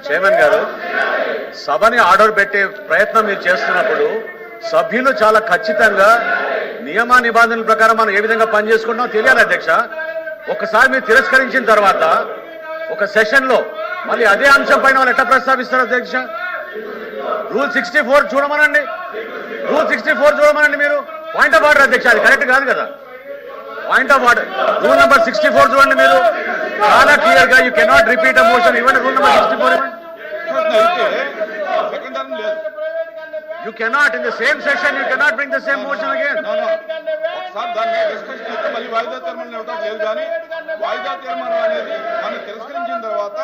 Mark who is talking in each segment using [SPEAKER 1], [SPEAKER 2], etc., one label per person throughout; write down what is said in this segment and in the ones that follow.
[SPEAKER 1] Chairman గారు సభని order పెట్టే ప్రయత్నం మీరు చేస్తున్నప్పుడు సభ్యులు చాలా ఖచ్చితంగా నియమ నిబంధనల ప్రకారం మనం ఏ విధంగా పనిచేసుకుంటామో తెలియాలి అధ్యక్ష. ఒకసారి మీరు తిరస్కరించిన తర్వాత ఒక సెషన్ లో మళ్ళీ అదే అంశం పైన వాళ్ళు ఎట్లా ప్రస్తావిస్తారు అధ్యక్ష? రూల్ 64 చూడమనండి, రూల్ 64 చూడమనండి. మీరు పాయింట్ ఆఫ్ ఆర్డర్ అధ్యక్ష, అది కరెక్ట్ కాదు కదా. Point of order rule number 64 చూడండి. మీరు చాలా క్లియర్ గా you cannot repeat a motion. ఇవ్వండి రూల్ నెంబర్ 64 ఇవ్వండి. You cannot in the same session you cannot bring the same motion again.
[SPEAKER 2] No. ఒకసారి దాన్ని డిస్కషన్ చేస్తే మళ్ళీ వాయిదా తీర్మానం ఇవ్వడం లేదు. కానీ వాయిదా తీర్మానం అనేది మనం తిరస్కరించిన తర్వాత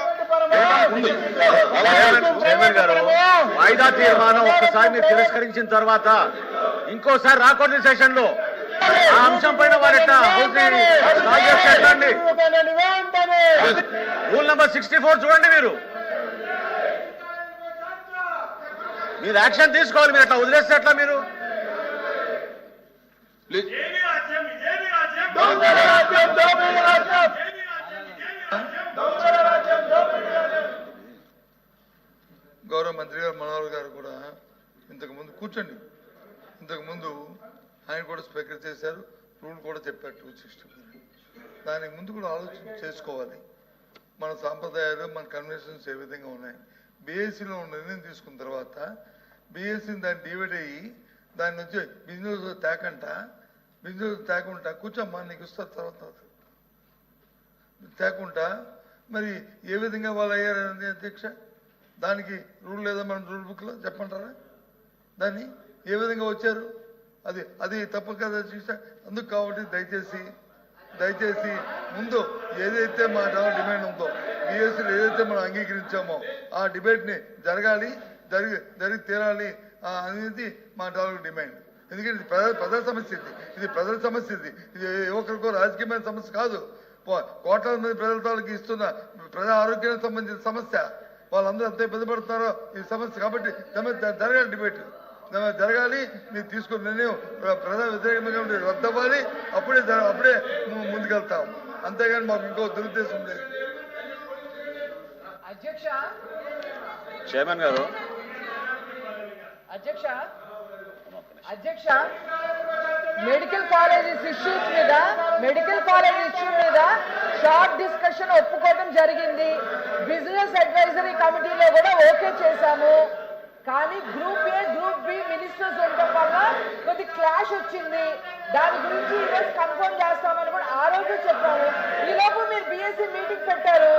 [SPEAKER 2] ఉంది.
[SPEAKER 1] చైర్మన్ గారు వాయిదా తీర్మానం ఒక్కసారి మీరు తిరస్కరించిన తర్వాత ఇంకోసారి రాకూడదు సెషన్ లో ఆ అంశం పైన వారు ఎట్లా అండి. రూల్ నెంబర్ 64 చూడండి. మీరు యాక్షన్ తీసుకోవాలి. మీరు ఎట్లా వదిలేస్తే ఎట్లా? మీరు
[SPEAKER 3] గౌరవ మంత్రి గారు మనోహర్ గారు కూడా ఇంతకుముందు కూర్చోండి, ఇంతకుముందు ఆయన కూడా స్పీకర్ చేశారు, రూల్ కూడా చెప్పారు 264. దానికి ముందు కూడా ఆలోచన చేసుకోవాలి. మన సాంప్రదాయాలు మన కన్వెన్షన్స్ ఏ విధంగా ఉన్నాయి. బీఎస్సీలో నిర్ణయం తీసుకున్న తర్వాత బీఎస్సీని దాన్ని డివైడ్ అయ్యి దాని నుంచి బిజినెస్ తేకుండా కూర్చోమ్మా నీకు ఇస్తారు తర్వాత తేకుండా మరి ఏ విధంగా వాళ్ళు అయ్యారని అధ్యక్ష? దానికి రూల్ లేదా మన రూల్ బుక్లో చెప్పంటారా? దాన్ని ఏ విధంగా వచ్చారు? అది తప్పు కదా అధ్యక్ష. అందుకు కాబట్టి దయచేసి ముందు ఏదైతే మా డిమాండ్ ఉందో బీఎస్సీలో ఏదైతే మనం అంగీకరించామో ఆ డిబేట్ని జరిగి తీరాలి అనేది మా డిమాండ్. ఎందుకంటే ఇది ప్రజల సమస్య, ఇది ప్రజల సమస్య, ఇది ఒక్కరికో రాజకీయమైన సమస్య కాదు. కోట్లాది మంది ప్రజల తాలూకు ఇస్తున్న ప్రజా ఆరోగ్యానికి సంబంధించిన సమస్య. వాళ్ళందరూ ఎంత ఇబ్బంది పడుతున్నారో ఈ సమస్య. కాబట్టి జరగాలి, డిబేట్ జరగాలి. మీరు తీసుకున్న నిర్ణయం ప్రజా వ్యతిరేకంగా రద్దవ్వాలి. అప్పుడే ముందుకెళ్తాం. అంతేగాని మాకు ఇంకో దురుద్దేశం లేదు.
[SPEAKER 1] చైర్మన్ గారు
[SPEAKER 4] అధ్యక్ష మెడికల్ కాలేజెస్ ఇష్యూ మీద షార్ట్ డిస్కషన్ ఒప్పుకోవడం జరిగింది. బిజినెస్ అడ్వైజరీ కమిటీలో కూడా ఓకే చేశాము. కానీ group A group B ministers ఉండటం వల్ల కొద్ది క్లాష్ వచ్చింది. దాని గురించి ఈరోజు కన్ఫర్మ్ చేస్తామని కూడా ఆ రోజు చెప్పాము. ఈ లోపు మీరు బీఎస్సీ మీటింగ్ పెట్టారు.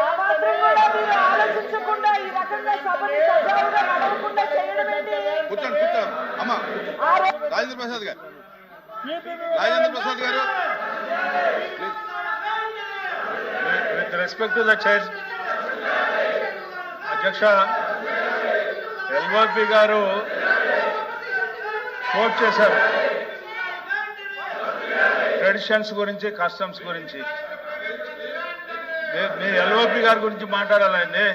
[SPEAKER 4] ఆ మాత్రం కూడా మీరు ఆలోచించకుండా ఈ రకంగా సభని సజావుగా నడవకుండా చేయడం ఏంటి?
[SPEAKER 2] కూర్చోండి అమ్మా. రాజేంద్ర ప్రసాద్ గారు
[SPEAKER 5] with respect to the chair, అధ్యక్ష ఎల్ఓపి గారు కోట్ చేశారు ట్రెడిషన్స్ గురించి, కస్టమ్స్ గురించి. మీ ఎల్ఓపి గారి గురించి మాట్లాడాలండి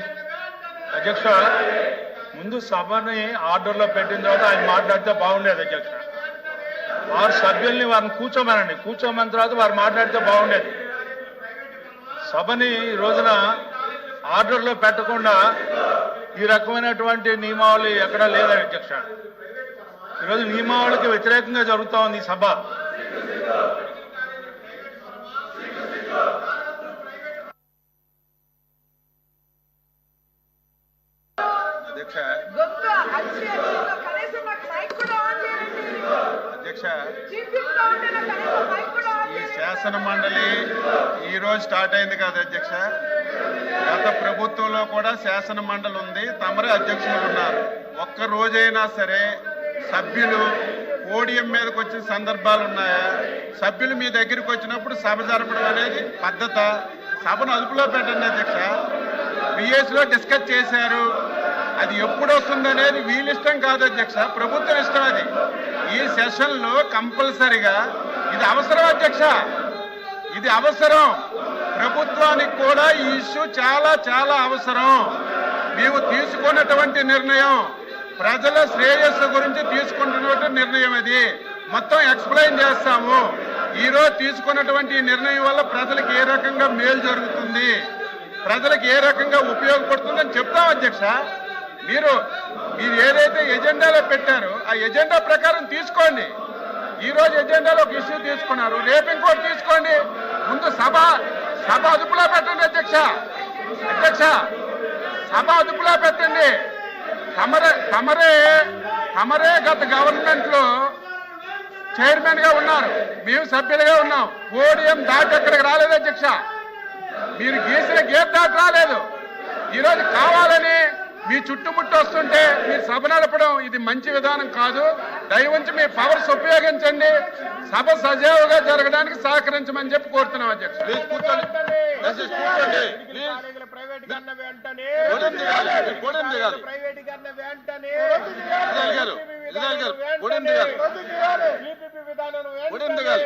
[SPEAKER 5] అధ్యక్ష. ముందు సభని ఆర్డర్లో పెట్టిన తర్వాత ఆయన మాట్లాడితే బాగుండేది అధ్యక్ష. వారు సభ్యుల్ని వారిని కూర్చోమన్న తర్వాత వారు మాట్లాడితే బాగుండేది. సభని ఈ రోజున ఆర్డర్లో పెట్టకుండా ఈ రకమైనటువంటి నియమావళి ఎక్కడా లేదా అధ్యక్ష. ఈరోజు నియమావళికి వ్యతిరేకంగా జరుగుతూ ఉంది ఈ సభ.
[SPEAKER 2] అధ్యక్ష ఈ శాసన మండలి ఈ రోజు స్టార్ట్ అయింది కదా అధ్యక్ష. గత ప్రభుత్వంలో కూడా శాసన మండలి ఉంది, తమరే అధ్యక్షులు ఉన్నారు. ఒక్క రోజైనా సరే సభ్యులు పోడియం మీదకి వచ్చిన సందర్భాలు ఉన్నాయా? సభ్యులు మీ దగ్గరికి వచ్చినప్పుడు సభ జరపడం అనేది పద్ధత. సభను అదుపులో పెట్టండి అధ్యక్ష. బిఎస్లో డిస్కస్ చేశారు, అది ఎప్పుడు వస్తుందనేది వీళ్ళిష్టం కాదు అధ్యక్ష, ప్రభుత్వం ఇష్టం. అది ఈ సెషన్లో కంపల్సరిగా ఇది అవసరం అధ్యక్ష, ఇది అవసరం. ప్రభుత్వానికి కూడా ఈ ఇష్యూ చాలా చాలా అవసరం. మేము తీసుకున్నటువంటి నిర్ణయం ప్రజల శ్రేయస్సు గురించి తీసుకుంటున్నటువంటి నిర్ణయం. అది మొత్తం ఎక్స్ప్లెయిన్ చేస్తాము. ఈ రోజు తీసుకున్నటువంటి ఈ నిర్ణయం వల్ల ప్రజలకు ఏ రకంగా మేలు జరుగుతుంది, ప్రజలకు ఏ రకంగా ఉపయోగపడుతుందని చెప్తాం అధ్యక్ష. మీరు ఏదైతే ఎజెండాలో పెట్టారో ఆ ఎజెండా ప్రకారం తీసుకోండి. ఈ రోజు ఎజెండాలో ఒక ఇష్యూ తీసుకున్నారు, రేపు ఇంకోటి తీసుకోండి. ముందు సభ అదుపులో పెట్టండి అధ్యక్ష. సభ అదుపులో పెట్టండి. తమరే గత గవర్నమెంట్ లో చైర్మన్ గా ఉన్నారు, మేము సభ్యులుగా ఉన్నాం. పోడియం దాటి అక్కడికి రాలేదు అధ్యక్ష. మీరు గీసిన గేట్ దాటి రాలేదు. ఈరోజు కావాలని మీ చుట్టుముట్టు వస్తుంటే మీరు సభ నడపడం ఇది మంచి విధానం కాదు. దయవుంచి మీ పవర్స్ ఉపయోగించండి, సభ సజావుగా జరగడానికి సహకరించమని చెప్పి కోరుతున్నాం అధ్యక్ష.
[SPEAKER 6] ప్లీజ్ కూర్చోండి. దయచేసి కూర్చోండి. ప్లీజ్.
[SPEAKER 7] ప్రైవేటీకరణ వెంటనే
[SPEAKER 6] పోడియం దిగాలి. పోడియం దిగాలి.
[SPEAKER 7] ప్రైవేటీకరణ వెంటనే
[SPEAKER 6] ఇజ్రాయెల్ గారు, ఇజ్రాయెల్ గారు, పోడియం దిగాలి.
[SPEAKER 7] టీపీపీ విధానాన్ని
[SPEAKER 6] పోడియం దిగాలి.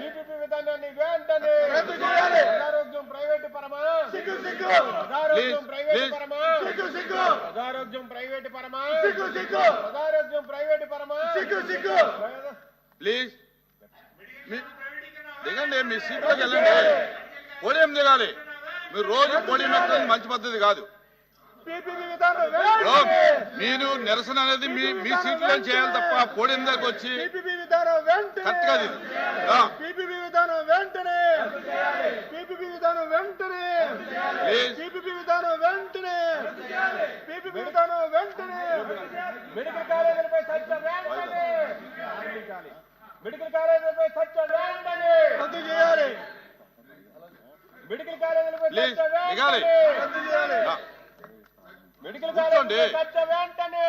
[SPEAKER 7] టీపీపీ విధానాన్ని వెంటనే ప్రజారోగ్యం ప్రైవేటు పరమా ప్రజారోగ్యం ప్రైవేటు పరమా ప్రజారోగ్యం ప్రైవేటు పరమా ప్రజారోగ్యం ప్రైవేటు పరమా
[SPEAKER 6] ప్లీజ్ దిగండి, మీ సీట్లోకి వెళ్ళండి. పోడియం దిగాలి. మీరు రోజు పోడియం ఎక్కడం మంచి పద్ధతి కాదు.
[SPEAKER 7] టీపీపీ విధానం
[SPEAKER 6] మీరు నిరసన అనేది మీ సీట్లో చేయాలి తప్ప పోడియం దగ్గరకు వచ్చి
[SPEAKER 7] టీపీపీ విధానం వెంటనే
[SPEAKER 6] కరెక్ట్ కాదు ఇది.
[SPEAKER 7] టీపీపీ విధానం వెంటనే టీపీపీ విధానం వెంటనే
[SPEAKER 6] ప్లీజ్
[SPEAKER 7] టీపీపీ విధానం వెంటనే టీపీపీ విధానం వెంటనే మెడికల్ కాలేజీలపై చర్చ వెంటనే మెడికల్ కాలేజీలపై చర్చ వెంటనే రద్దు చేయాలి. మెడికల్ కాలేజీలపై
[SPEAKER 6] ప్లీజ్
[SPEAKER 7] చర్చ
[SPEAKER 6] దిగాలి.
[SPEAKER 7] వెంటనే రద్దు చేయాలి. మెడికల్
[SPEAKER 6] కూర్చోండి.
[SPEAKER 7] కాలేజీలపై చర్చ వెంటనే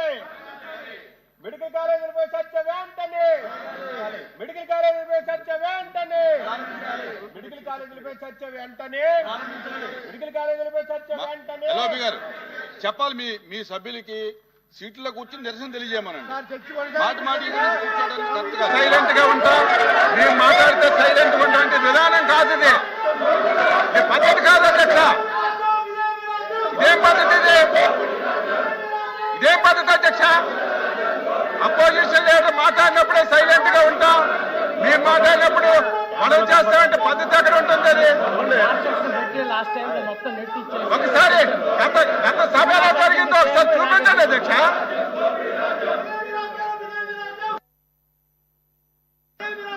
[SPEAKER 7] మెడికల్ కాలేజీలపై చర్చ వెంటనే మెడికల్ కాలేజీలపై చర్చ వెంటనే మెడికల్ కాలేజీలపై చర్చ వెంటనే మెడికల్ కాలేజీలపై చర్చ వెంటనే
[SPEAKER 6] ఎల్ఓపి గారు చెప్పాలి మీ సభ్యులకి సీట్లో కూర్చుని నిరసన తెలియజేయమనండి. మాటి కూర్చోవడానికి కరెక్ట్ కాదు.
[SPEAKER 2] సైలెంట్ గా ఉంటాం. మేము మాట్లాడితే సైలెంట్ ఉన్నటువంటి విధానం కాదు ఇది. ఇది పద్ధతి కాదు అధ్యక్ష. ఇదేం పద్ధతి ఇదేం పద్ధతి అధ్యక్ష? అపోజిషన్ లీడర్ మాట్లాడినప్పుడే సైలెంట్ గా ఉంటాం. మేము మాట్లాడినప్పుడు మనం చేస్తామంటే పద్ధతి ఎక్కడ ఉంటుంది అది? ఒకసారి గత సభ ఎలా జరిగిందో ఒకసారి చూపించండి అధ్యక్ష.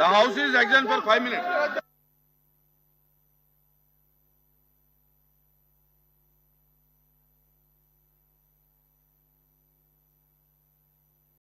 [SPEAKER 6] The house is adjourned for 5 minutes.